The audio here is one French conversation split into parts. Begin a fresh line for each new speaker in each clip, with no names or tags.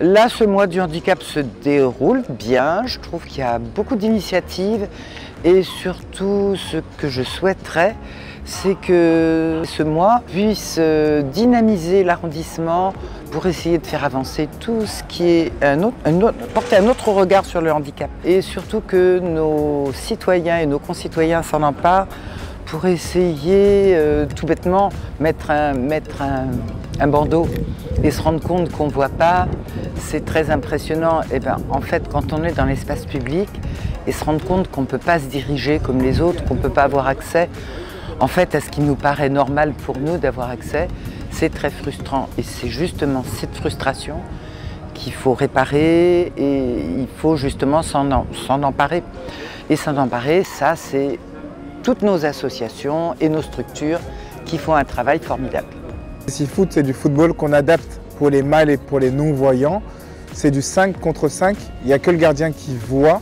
Là, ce mois du handicap se déroule bien. Je trouve qu'il y a beaucoup d'initiatives et surtout ce que je souhaiterais, c'est que ce mois puisse dynamiser l'arrondissement pour essayer de faire avancer tout ce qui est porter un autre regard sur le handicap. Et surtout que nos citoyens et nos concitoyens s'en emparent pour essayer tout bêtement mettre un bandeau et se rendre compte qu'on ne voit pas. C'est très impressionnant. Et ben, en fait, quand on est dans l'espace public et se rendre compte qu'on ne peut pas se diriger comme les autres, qu'on ne peut pas avoir accès en fait, à ce qui nous paraît normal pour nous d'avoir accès, c'est très frustrant. Et c'est justement cette frustration qu'il faut réparer et il faut justement s'en emparer. Et s'en emparer, ça, c'est toutes nos associations et nos structures qui font un travail formidable.
Cécifoot, c'est du football qu'on adapte pour les mâles et pour les non-voyants. C'est du 5 contre 5, il n'y a que le gardien qui voit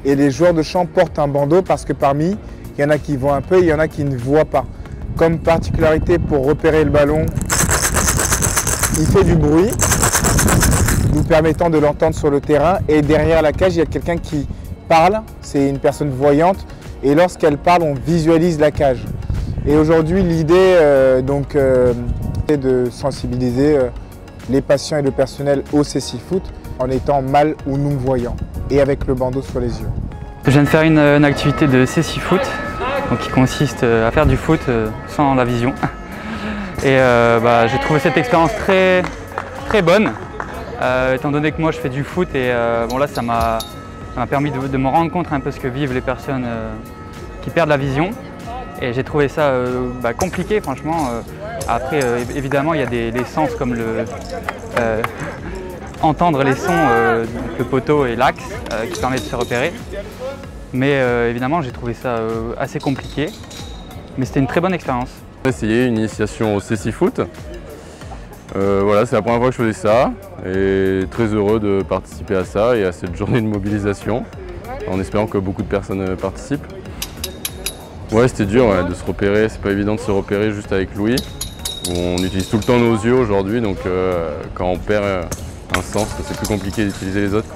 et les joueurs de champ portent un bandeau parce que parmi, il y en a qui voient un peu et il y en a qui ne voient pas. Comme particularité pour repérer le ballon, il fait du bruit, nous permettant de l'entendre sur le terrain. Et derrière la cage, il y a quelqu'un qui parle, c'est une personne voyante. Et lorsqu'elle parle, on visualise la cage. Et aujourd'hui, l'idée est de sensibiliser les patients et le personnel au Cécifoot en étant mâle ou non-voyant et avec le bandeau sur les yeux.
Je viens de faire une activité de Cécifoot, donc qui consiste à faire du foot sans la vision. Et j'ai trouvé cette expérience très bonne, étant donné que moi je fais du foot et là ça m'a permis de me rendre compte un peu ce que vivent les personnes qui perdent la vision. Et j'ai trouvé ça compliqué franchement. Après évidemment il y a des sens comme entendre les sons, le poteau et l'axe qui permettent de se repérer. Mais évidemment j'ai trouvé ça assez compliqué, mais c'était une très bonne expérience.
J'ai essayé une initiation au Cécifoot. Voilà, c'est la première fois que je faisais ça et très heureux de participer à ça et à cette journée de mobilisation en espérant que beaucoup de personnes participent. Ouais, c'était dur de se repérer, c'est pas évident de se repérer juste avec l'ouïe. On utilise tout le temps nos yeux aujourd'hui, donc quand on perd un sens, c'est plus compliqué d'utiliser les autres.